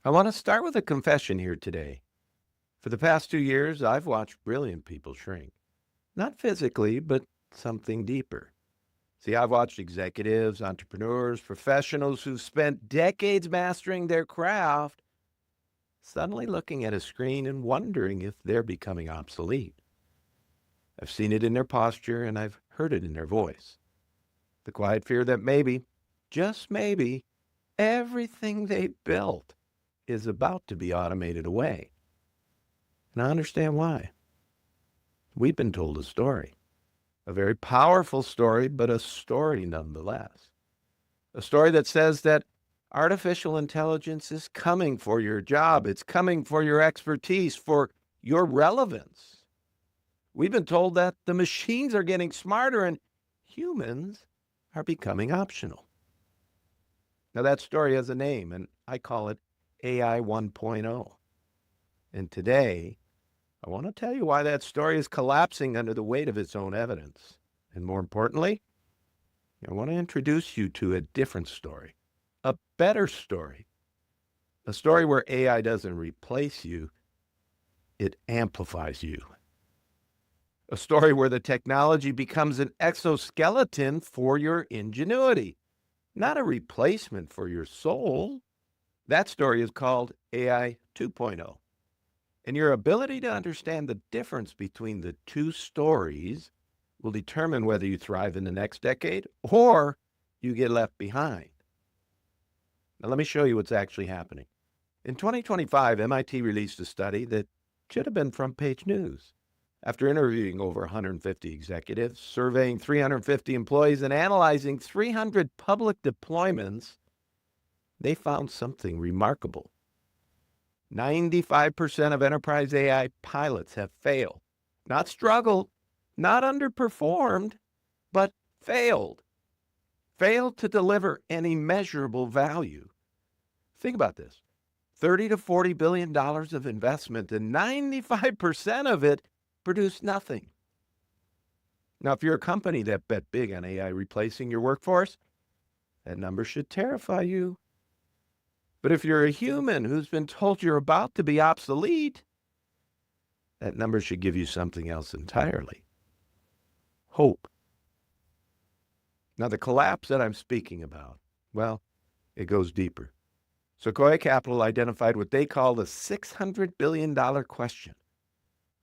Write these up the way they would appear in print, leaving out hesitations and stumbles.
I want to start with a confession here today. For the past 2 years, I've watched brilliant people shrink. Not physically, but something deeper. See, I've watched executives, entrepreneurs, professionals who've spent decades mastering their craft, suddenly looking at a screen and wondering if they're becoming obsolete. I've seen it in their posture and I've heard it in their voice. The quiet fear that maybe, just maybe, everything they built is about to be automated away. And I understand why. We've been told a story. A very powerful story, but a story nonetheless. A story that says that artificial intelligence is coming for your job. It's coming for your expertise, for your relevance. We've been told that the machines are getting smarter and humans are becoming optional. Now that story has a name, and I call it AI 1.0. And today, I want to tell you why that story is collapsing under the weight of its own evidence. And more importantly, I want to introduce you to a different story, a better story, a story where AI doesn't replace you, it amplifies you. A story where the technology becomes an exoskeleton for your ingenuity, not a replacement for your soul. That story is called AI 2.0. And your ability to understand the difference between the two stories will determine whether you thrive in the next decade or you get left behind. Now, let me show you what's actually happening. In 2025, MIT released a study that should have been front page news. After interviewing over 150 executives, surveying 350 employees, and analyzing 300 public deployments, they found something remarkable. 95% of enterprise AI pilots have failed. Not struggled, not underperformed, but failed. Failed to deliver any measurable value. Think about this. $30 to $40 billion of investment, and 95% of it produced nothing. Now, if you're a company that bet big on AI replacing your workforce, that number should terrify you. But if you're a human who's been told you're about to be obsolete, that number should give you something else entirely. Hope. Now, the collapse that I'm speaking about, well, it goes deeper. Sequoia Capital identified what they call the $600 billion question.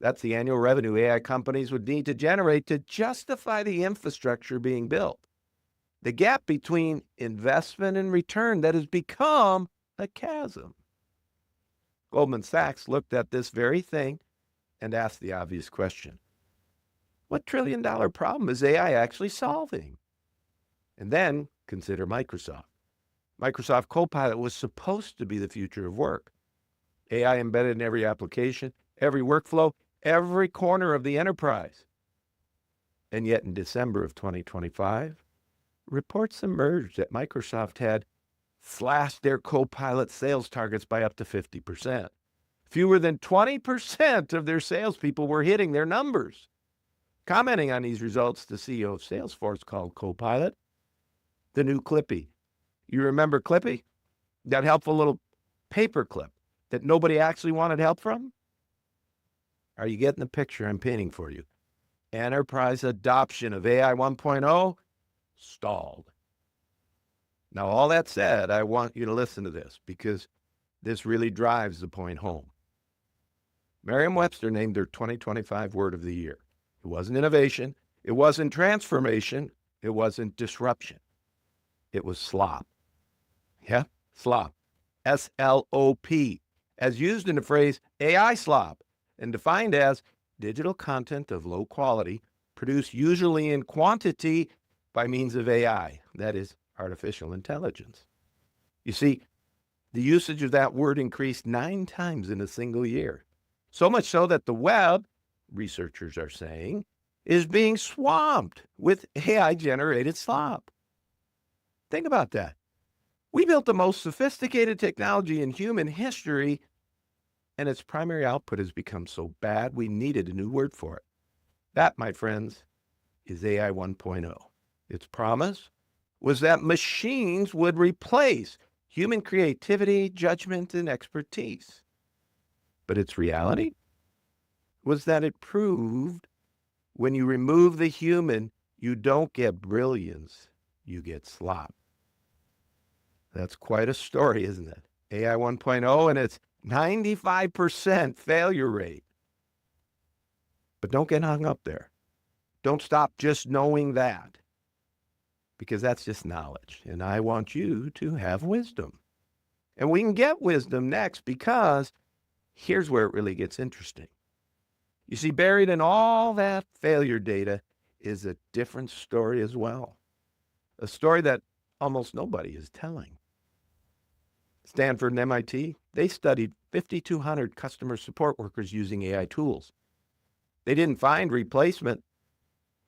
That's the annual revenue AI companies would need to generate to justify the infrastructure being built. The gap between investment and return that has become a chasm. Goldman Sachs looked at this very thing and asked the obvious question. What trillion-dollar problem is AI actually solving? And then consider Microsoft. Microsoft Copilot was supposed to be the future of work. AI embedded in every application, every workflow, every corner of the enterprise. And yet in December of 2025, reports emerged that Microsoft had slashed their Copilot sales targets by up to 50%. Fewer than 20% of their salespeople were hitting their numbers. Commenting on these results, the CEO of Salesforce called Copilot the new Clippy. You remember Clippy? That helpful little paper clip that nobody actually wanted help from? Are you getting the picture I'm painting for you? Enterprise adoption of AI 1.0 stalled. Now, all that said, I want you to listen to this because this really drives the point home. Merriam-Webster named their 2025 word of the year. It wasn't innovation. It wasn't transformation. It wasn't disruption. It was slop. Yeah, slop. S-L-O-P, as used in the phrase AI slop, and defined as digital content of low quality, produced usually in quantity by means of AI, that is, artificial intelligence. You see, the usage of that word increased 9 times in a single year. So much so that the web, researchers are saying, is being swamped with AI-generated slop. Think about that. We built the most sophisticated technology in human history, and its primary output has become so bad we needed a new word for it. That, my friends, is AI 1.0. Its promise was that machines would replace human creativity, judgment, and expertise. But its reality was that it proved when you remove the human, you don't get brilliance, you get slop. That's quite a story, isn't it? AI 1.0 and its 95% failure rate. But don't get hung up there. Don't stop just knowing that, because that's just knowledge. And I want you to have wisdom. And we can get wisdom next, because here's where it really gets interesting. You see, buried in all that failure data is a different story as well. A story that almost nobody is telling. Stanford and MIT, they studied 5,200 customer support workers using AI tools. They didn't find replacement.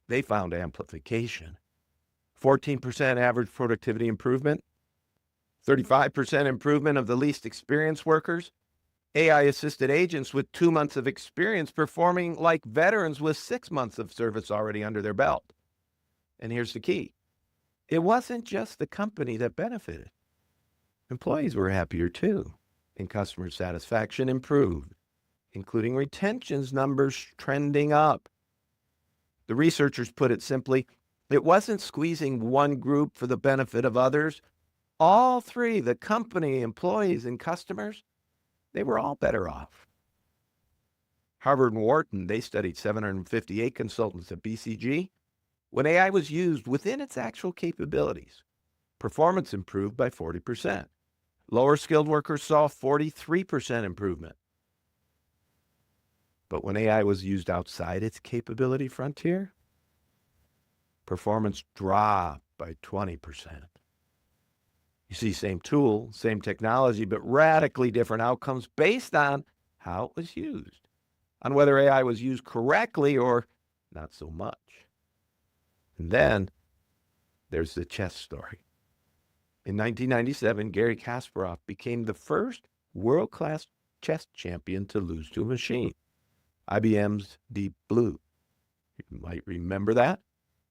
They found amplification. 14% average productivity improvement, 35% improvement of the least experienced workers, AI-assisted agents with 2 months of experience performing like veterans with 6 months of service already under their belt. And here's the key. It wasn't just the company that benefited. Employees were happier too, and customer satisfaction improved, including retention numbers trending up. The researchers put it simply, it wasn't squeezing one group for the benefit of others. All three, the company, employees, and customers, they were all better off. Harvard and Wharton, they studied 758 consultants at BCG. When AI was used within its actual capabilities, performance improved by 40%. Lower skilled workers saw 43% improvement. But when AI was used outside its capability frontier, performance dropped by 20%. You see, same tool, same technology, but radically different outcomes based on how it was used, on whether AI was used correctly or not so much. And then there's the chess story. In 1997, Garry Kasparov became the first world-class chess champion to lose to a machine, IBM's Deep Blue. You might remember that.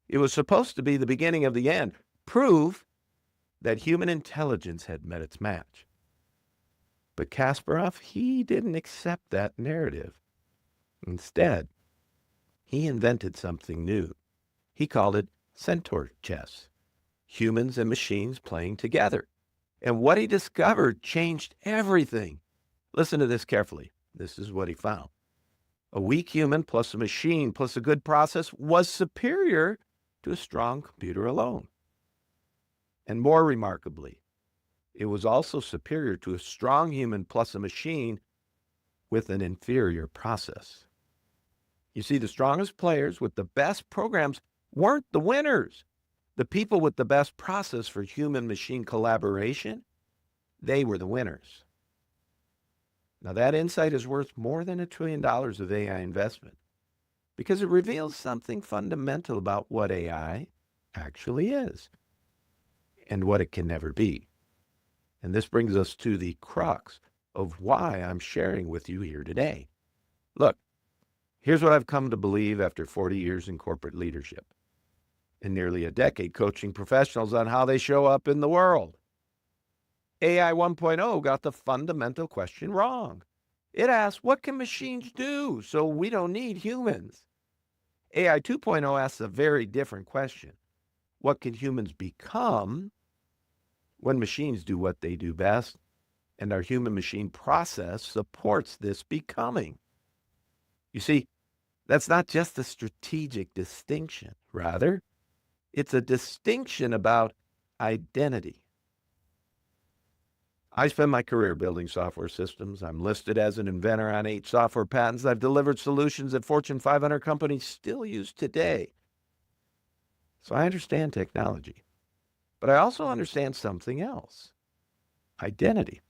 It was supposed to be the beginning of the end, proof that human intelligence had met its match. But Kasparov, he didn't accept that narrative. Instead, he invented something new. He called it centaur chess, humans and machines playing together. And what he discovered changed everything. Listen to this carefully. This is what he found. A weak human plus a machine plus a good process was superior to a strong computer alone. And more remarkably, it was also superior to a strong human plus a machine with an inferior process. You see, the strongest players with the best programs weren't the winners. The people with the best process for human-machine collaboration, they were the winners. Now, that insight is worth more than $1 trillion of AI investment, because it reveals something fundamental about what AI actually is and what it can never be. And this brings us to the crux of why I'm sharing with you here today. Look, here's what I've come to believe after 40 years in corporate leadership and nearly a decade coaching professionals on how they show up in the world. AI 1.0 got the fundamental question wrong. It asked, what can machines do so we don't need humans? AI 2.0 asks a very different question. What can humans become when machines do what they do best? And our human-machine process supports this becoming. You see, that's not just a strategic distinction. Rather, it's a distinction about identity. I spent my career building software systems. I'm listed as an inventor on 8 software patents. I've delivered solutions that Fortune 500 companies still use today. So I understand technology. But I also understand something else. Identity.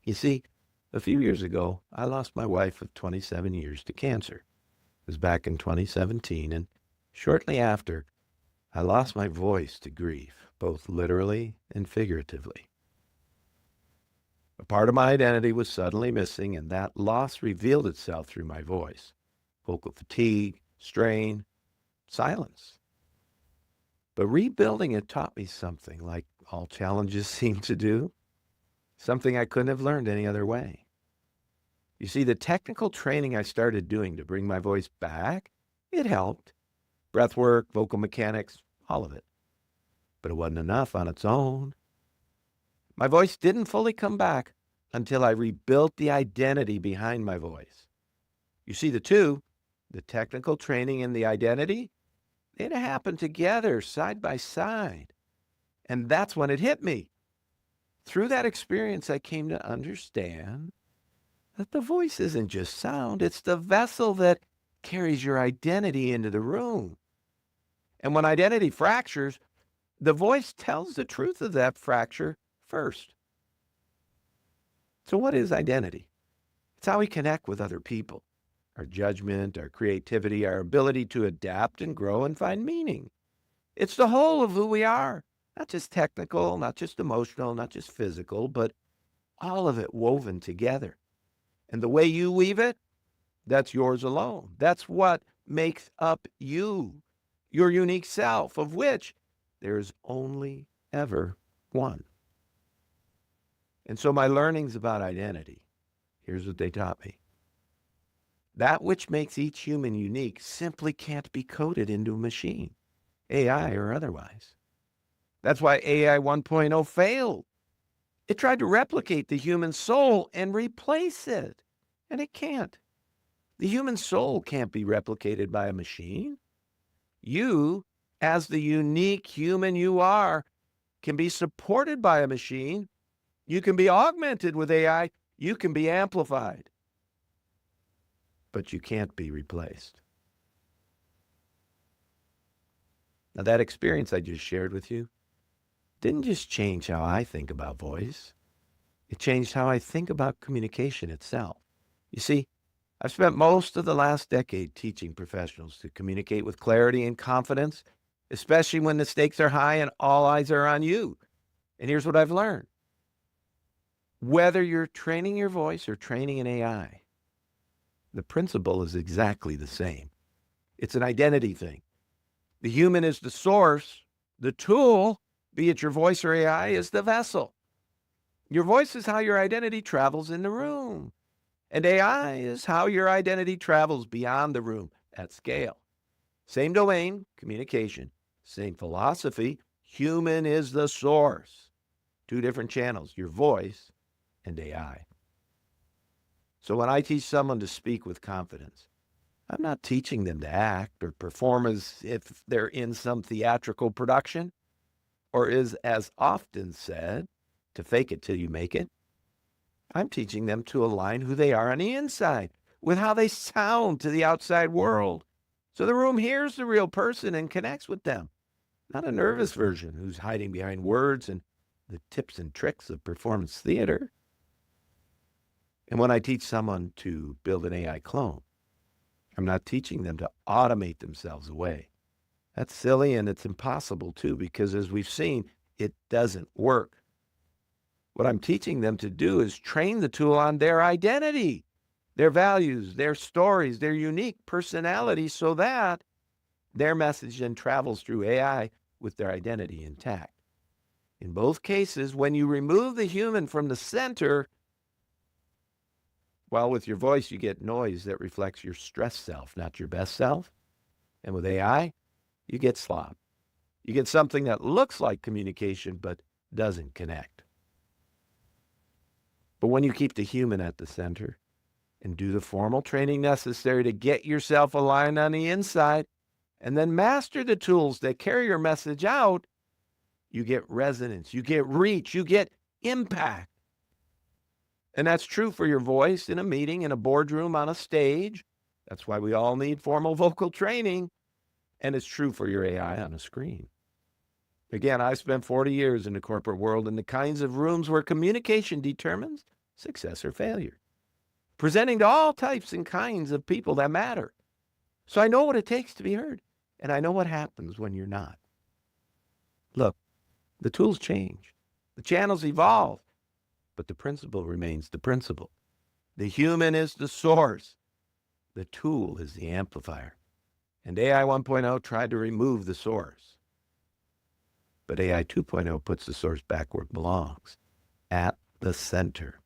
You see, a few years ago, I lost my wife of 27 years to cancer. It was back in 2017, and shortly after, I lost my voice to grief, both literally and figuratively. A part of my identity was suddenly missing, and that loss revealed itself through my voice. Vocal fatigue, strain, silence. But rebuilding it taught me something like all challenges seem to do, something I couldn't have learned any other way. You see, the technical training I started doing to bring my voice back, it helped. Breath work, vocal mechanics, all of it. But it wasn't enough on its own. My voice didn't fully come back until I rebuilt the identity behind my voice. You see, the two, the technical training and the identity, it happened together, side by side. And that's when it hit me. Through that experience, I came to understand that the voice isn't just sound, it's the vessel that carries your identity into the room. And when identity fractures, the voice tells the truth of that fracture first. So what is identity? It's how we connect with other people. Our judgment, our creativity, our ability to adapt and grow and find meaning. It's the whole of who we are. Not just technical, not just emotional, not just physical, but all of it woven together. And the way you weave it, that's yours alone. That's what makes up you, your unique self, of which there is only ever one. And so my learnings about identity, here's what they taught me. That which makes each human unique simply can't be coded into a machine, AI or otherwise. That's why AI 1.0 failed. It tried to replicate the human soul and replace it, and it can't. The human soul can't be replicated by a machine. You, as the unique human you are, can be supported by a machine. You can be augmented with AI. You can be amplified. But you can't be replaced. Now, that experience I just shared with you didn't just change how I think about voice. It changed how I think about communication itself. You see, I've spent most of the last decade teaching professionals to communicate with clarity and confidence, especially when the stakes are high and all eyes are on you. And here's what I've learned. Whether you're training your voice or training an AI, the principle is exactly the same. It's an identity thing. The human is the source. The tool, be it your voice or AI, is the vessel. Your voice is how your identity travels in the room. And AI is how your identity travels beyond the room at scale. Same domain, communication. Same philosophy, human is the source. Two different channels, your voice and AI. So when I teach someone to speak with confidence, I'm not teaching them to act or perform as if they're in some theatrical production, or is, as often said, to fake it till you make it. I'm teaching them to align who they are on the inside with how they sound to the outside world. So the room hears the real person and connects with them, not a nervous version who's hiding behind words and the tips and tricks of performance theater. And when I teach someone to build an AI clone, I'm not teaching them to automate themselves away. That's silly, and it's impossible too, because as we've seen, it doesn't work. What I'm teaching them to do is train the tool on their identity, their values, their stories, their unique personality, so that their message then travels through AI with their identity intact. In both cases, when you remove the human from the center, well, with your voice, you get noise that reflects your stressed self, not your best self. And with AI, you get slop. You get something that looks like communication, but doesn't connect. But when you keep the human at the center and do the formal training necessary to get yourself aligned on the inside, and then master the tools that carry your message out, you get resonance, you get reach, you get impact. And that's true for your voice in a meeting, in a boardroom, on a stage. That's why we all need formal vocal training. And it's true for your AI on a screen. Again, I spent 40 years in the corporate world in the kinds of rooms where communication determines success or failure, presenting to all types and kinds of people that matter. So I know what it takes to be heard, and I know what happens when you're not. Look, the tools change, the channels evolve, but the principle remains the principle. The human is the source. The tool is the amplifier. And AI 1.0 tried to remove the source. But AI 2.0 puts the source back where it belongs, at the center.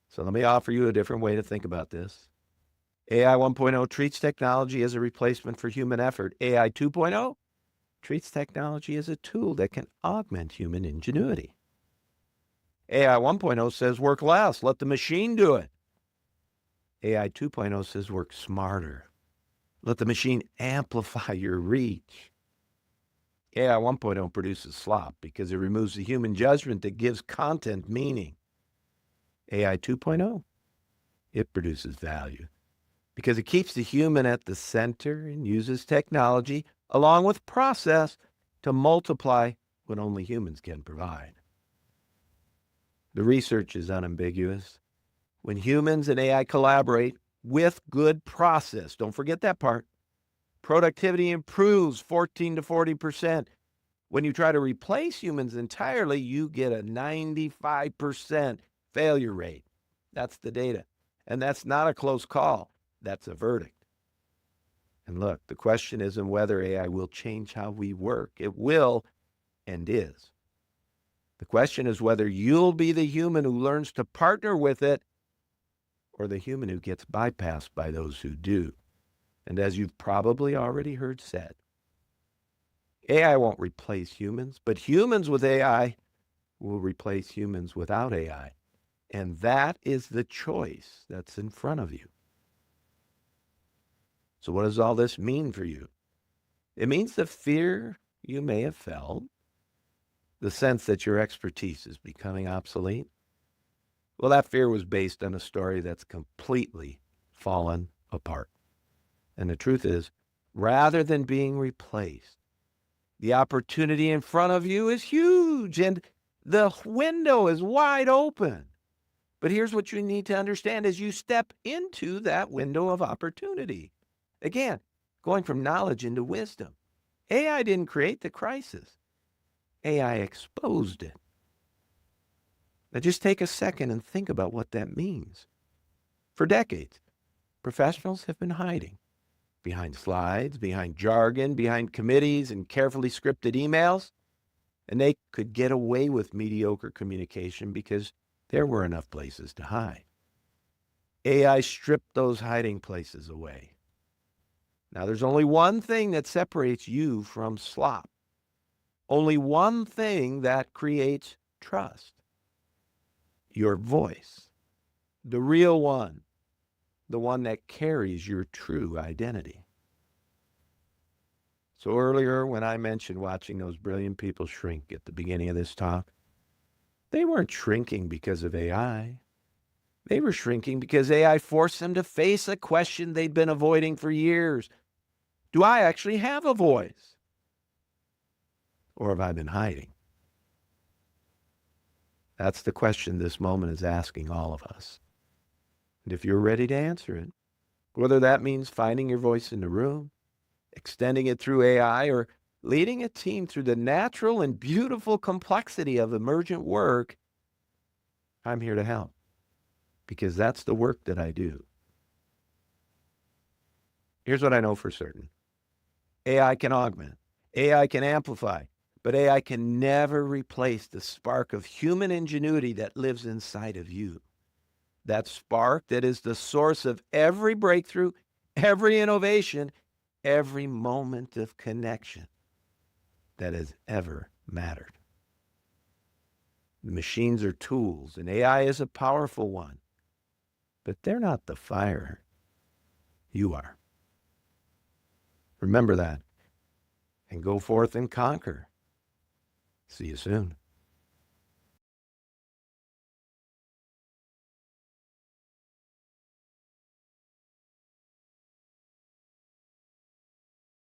So let me offer you a different way to think about this. AI 1.0 treats technology as a replacement for human effort. AI 2.0 treats technology as a tool that can augment human ingenuity. AI 1.0 says work less, let the machine do it. AI 2.0 says work smarter, let the machine amplify your reach. AI 1.0 produces slop because it removes the human judgment that gives content meaning. AI 2.0, it produces value because it keeps the human at the center and uses technology along with process to multiply what only humans can provide. The research is unambiguous. When humans and AI collaborate with good process, don't forget that part, productivity improves 14 to 40%. When you try to replace humans entirely, you get a 95% failure rate. That's the data. And that's not a close call. That's a verdict. And look, the question isn't whether AI will change how we work. It will and is. The question is whether you'll be the human who learns to partner with it or the human who gets bypassed by those who do. And as you've probably already heard said, AI won't replace humans, but humans with AI will replace humans without AI. And that is the choice that's in front of you. So what does all this mean for you? It means the fear you may have felt, the sense that your expertise is becoming obsolete. Well, that fear was based on a story that's completely fallen apart. And the truth is, rather than being replaced, the opportunity in front of you is huge and the window is wide open. But here's what you need to understand as you step into that window of opportunity. Again, going from knowledge into wisdom. AI didn't create the crisis. AI exposed it. Now just take a second and think about what that means. For decades, professionals have been hiding behind slides, behind jargon, behind committees and carefully scripted emails, and they could get away with mediocre communication because there were enough places to hide. AI stripped those hiding places away. Now there's only one thing that separates you from slop. Only one thing that creates trust. Your voice. The real one. The one that carries your true identity. So earlier when I mentioned watching those brilliant people shrink at the beginning of this talk, they weren't shrinking because of AI. They were shrinking because AI forced them to face a question they'd been avoiding for years. Do I actually have a voice? Or have I been hiding? That's the question this moment is asking all of us. And if you're ready to answer it, whether that means finding your voice in the room, extending it through AI, or leading a team through the natural and beautiful complexity of emergent work, I'm here to help because that's the work that I do. Here's what I know for certain. AI can augment, AI can amplify, but AI can never replace the spark of human ingenuity that lives inside of you. That spark that is the source of every breakthrough, every innovation, every moment of connection that has ever mattered. The machines are tools, and AI is a powerful one, but they're not the fire. You are. Remember that, and go forth and conquer. See you soon.